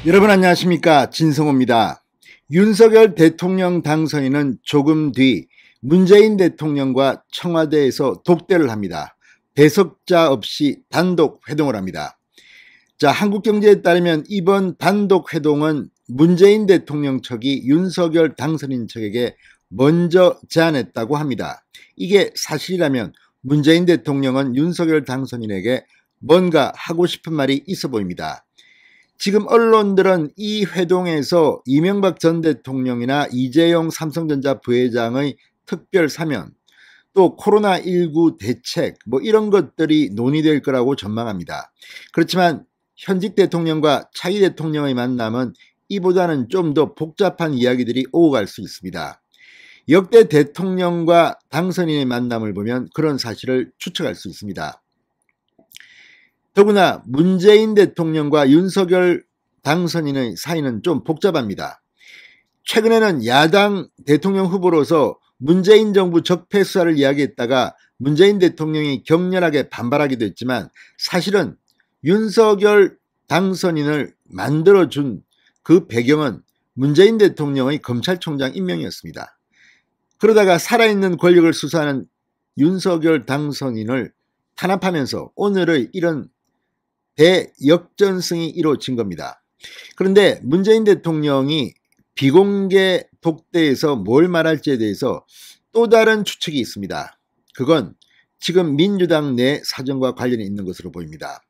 여러분 안녕하십니까, 진성호입니다. 윤석열 대통령 당선인은 조금 뒤 문재인 대통령과 청와대에서 독대를 합니다. 배석자 없이 단독 회동을 합니다. 자, 한국경제에 따르면 이번 단독 회동은 문재인 대통령 측이 윤석열 당선인 측에게 먼저 제안했다고 합니다. 이게 사실이라면 문재인 대통령은 윤석열 당선인에게 뭔가 하고 싶은 말이 있어 보입니다. 지금 언론들은 이 회동에서 이명박 전 대통령이나 이재용 삼성전자 부회장의 특별 사면, 또 코로나19 대책 이런 것들이 논의될 거라고 전망합니다. 그렇지만 현직 대통령과 차기 대통령의 만남은 이보다는 좀 더 복잡한 이야기들이 오고 갈 수 있습니다. 역대 대통령과 당선인의 만남을 보면 그런 사실을 추측할 수 있습니다. 더구나 문재인 대통령과 윤석열 당선인의 사이는 좀 복잡합니다. 최근에는 야당 대통령 후보로서 문재인 정부 적폐 수사를 이야기했다가 문재인 대통령이 격렬하게 반발하기도 했지만, 사실은 윤석열 당선인을 만들어준 그 배경은 문재인 대통령의 검찰총장 임명이었습니다. 그러다가 살아있는 권력을 수사하는 윤석열 당선인을 탄압하면서 오늘의 이런 대역전승이 이루어진 겁니다. 그런데 문재인 대통령이 비공개 독대에서 뭘 말할지에 대해서 또 다른 추측이 있습니다. 그건 지금 민주당 내 사정과 관련이 있는 것으로 보입니다.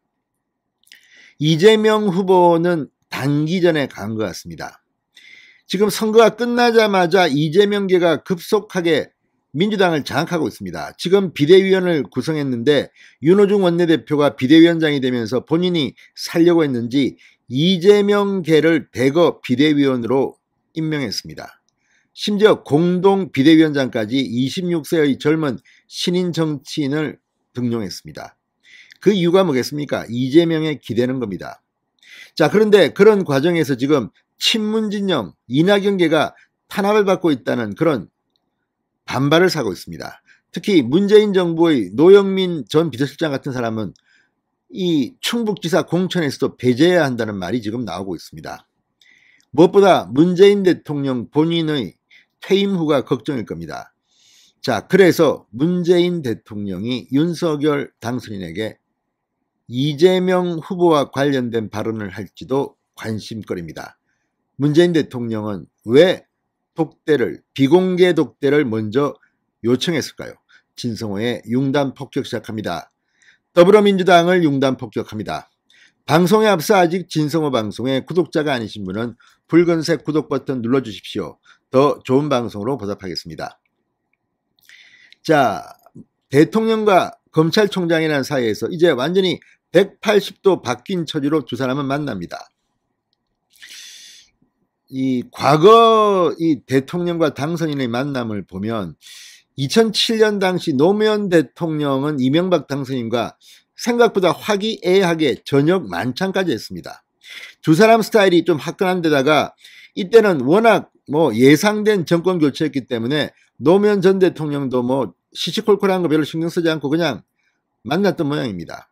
이재명 후보는 단기전에 간 것 같습니다. 지금 선거가 끝나자마자 이재명계가 급속하게 민주당을 장악하고 있습니다. 지금 비대위원을 구성했는데 윤호중 원내대표가 비대위원장이 되면서 본인이 살려고 했는지 이재명계를 대거 비대위원으로 임명했습니다. 심지어 공동 비대위원장까지 26세의 젊은 신인 정치인을 등용했습니다. 그 이유가 뭐겠습니까? 이재명에 기대는 겁니다. 자, 그런데 그런 과정에서 지금 친문진영 이낙연계가 탄압을 받고 있다는 그런 반발을 사고 있습니다. 특히 문재인 정부의 노영민 전 비서실장 같은 사람은 이 충북지사 공천에서도 배제해야 한다는 말이 지금 나오고 있습니다. 무엇보다 문재인 대통령 본인의 퇴임 후가 걱정일 겁니다. 자, 그래서 문재인 대통령이 윤석열 당선인에게 이재명 후보와 관련된 발언을 할지도 관심거리입니다. 문재인 대통령은 왜 비공개 독대를 먼저 요청했을까요? 진성호의 융단 폭격 시작합니다. 더불어민주당을 융단 폭격합니다. 방송에 앞서 아직 진성호 방송에 구독자가 아니신 분은 붉은색 구독 버튼 눌러주십시오. 더 좋은 방송으로 보답하겠습니다. 자, 대통령과 검찰총장이라는 사이에서 이제 완전히 180도 바뀐 처지로 두 사람은 만납니다. 이 과거 이 대통령과 당선인의 만남을 보면 2007년 당시 노무현 대통령은 이명박 당선인과 생각보다 화기애애하게 저녁 만찬까지 했습니다. 두 사람 스타일이 좀 화끈한 데다가 이때는 워낙 예상된 정권 교체였기 때문에 노무현 전 대통령도 시시콜콜한 거 별로 신경 쓰지 않고 그냥 만났던 모양입니다.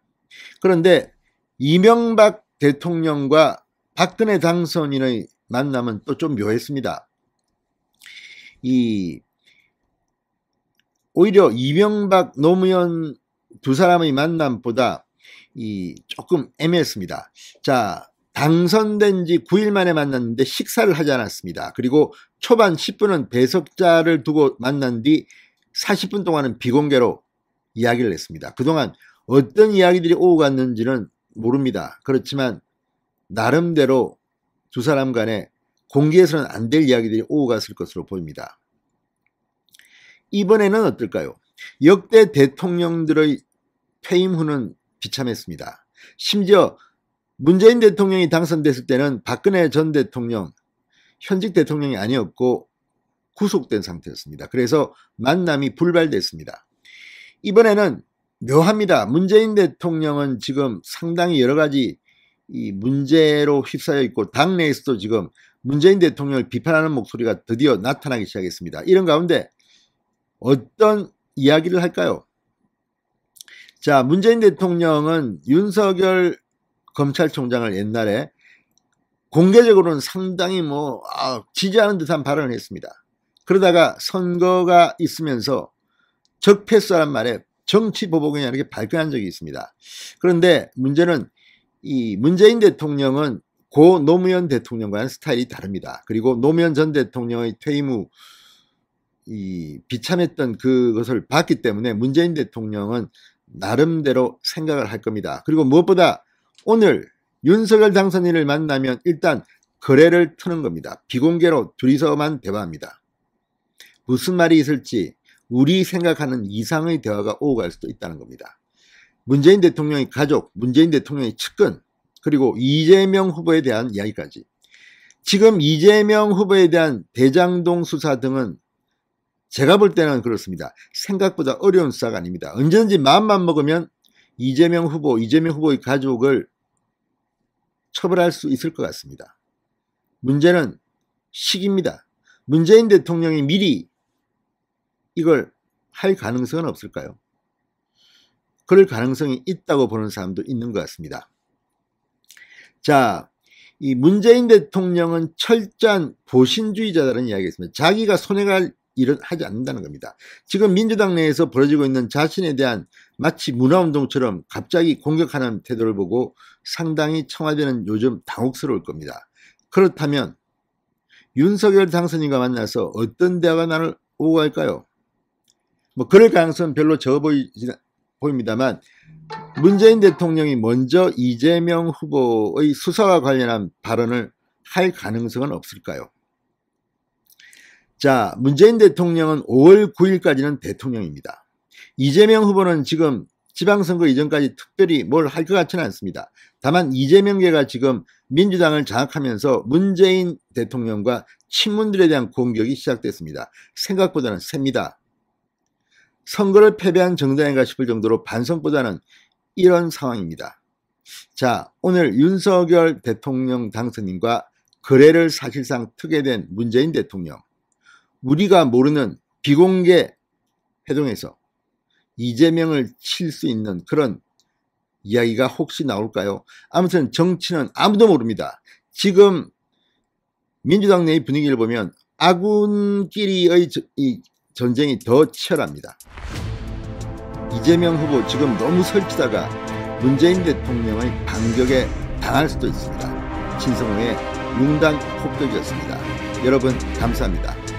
그런데 이명박 대통령과 박근혜 당선인의 만남은 또 좀 묘했습니다. 오히려 이명박, 노무현 두 사람의 만남보다 조금 애매했습니다. 자, 당선된 지 9일 만에 만났는데 식사를 하지 않았습니다. 그리고 초반 10분은 배석자를 두고 만난 뒤 40분 동안은 비공개로 이야기를 했습니다. 그동안 어떤 이야기들이 오고 갔는지는 모릅니다. 그렇지만 나름대로 두 사람 간에 공개해서는 안 될 이야기들이 오고 갔을 것으로 보입니다. 이번에는 어떨까요? 역대 대통령들의 퇴임 후는 비참했습니다. 심지어 문재인 대통령이 당선됐을 때는 박근혜 전 대통령, 현직 대통령이 아니었고 구속된 상태였습니다. 그래서 만남이 불발됐습니다. 이번에는 묘합니다. 문재인 대통령은 지금 상당히 여러 가지 이 문제로 휩싸여 있고 당내에서도 지금 문재인 대통령을 비판하는 목소리가 드디어 나타나기 시작했습니다. 이런 가운데 어떤 이야기를 할까요? 자, 문재인 대통령은 윤석열 검찰총장을 옛날에 공개적으로는 상당히 지지하는 듯한 발언을 했습니다. 그러다가 선거가 있으면서 적폐수란 말에 정치 보복이냐 이렇게 발끈한 적이 있습니다. 그런데 문제는 이 문재인 대통령은 고 노무현 대통령과는 스타일이 다릅니다. 그리고 노무현 전 대통령의 퇴임 후 이 비참했던 그것을 봤기 때문에 문재인 대통령은 나름대로 생각을 할 겁니다. 그리고 무엇보다 오늘 윤석열 당선인을 만나면 일단 거래를 트는 겁니다. 비공개로 둘이서만 대화합니다. 무슨 말이 있을지 우리 생각하는 이상의 대화가 오고 갈 수도 있다는 겁니다. 문재인 대통령의 가족, 문재인 대통령의 측근, 그리고 이재명 후보에 대한 이야기까지. 지금 이재명 후보에 대한 대장동 수사 등은 제가 볼 때는 그렇습니다. 생각보다 어려운 수사가 아닙니다. 언제든지 마음만 먹으면 이재명 후보의 가족을 처벌할 수 있을 것 같습니다. 문제는 시기입니다. 문재인 대통령이 미리 이걸 할 가능성은 없을까요? 그럴 가능성이 있다고 보는 사람도 있는 것 같습니다. 자, 이 문재인 대통령은 철저한 보신주의자라는 이야기가 있습니다. 자기가 손해갈 일은 하지 않는다는 겁니다. 지금 민주당 내에서 벌어지고 있는 자신에 대한 마치 문화운동처럼 갑자기 공격하는 태도를 보고 상당히 청와대는 요즘 당혹스러울 겁니다. 그렇다면 윤석열 당선인과 만나서 어떤 대화가 오고 갈까요? 그럴 가능성은 별로 적어 보입니다만 문재인 대통령이 먼저 이재명 후보의 수사와 관련한 발언을 할 가능성은 없을까요? 자, 문재인 대통령은 5월 9일까지는 대통령입니다. 이재명 후보는 지금 지방선거 이전까지 특별히 뭘 할 것 같지는 않습니다. 다만 이재명계가 지금 민주당을 장악하면서 문재인 대통령과 친문들에 대한 공격이 시작됐습니다. 생각보다는 셉니다. 선거를 패배한 정당인가 싶을 정도로 반성보다는 이런 상황입니다. 자, 오늘 윤석열 대통령 당선인과 거래를 사실상 트게 된 문재인 대통령. 우리가 모르는 비공개 회동에서 이재명을 칠 수 있는 그런 이야기가 혹시 나올까요? 아무튼 정치는 아무도 모릅니다. 지금 민주당 내의 분위기를 보면 아군끼리의 이 전쟁이 더 치열합니다. 이재명 후보 지금 너무 설치다가 문재인 대통령의 반격에 당할 수도 있습니다. 신성호의 융단 폭격이었습니다. 여러분 감사합니다.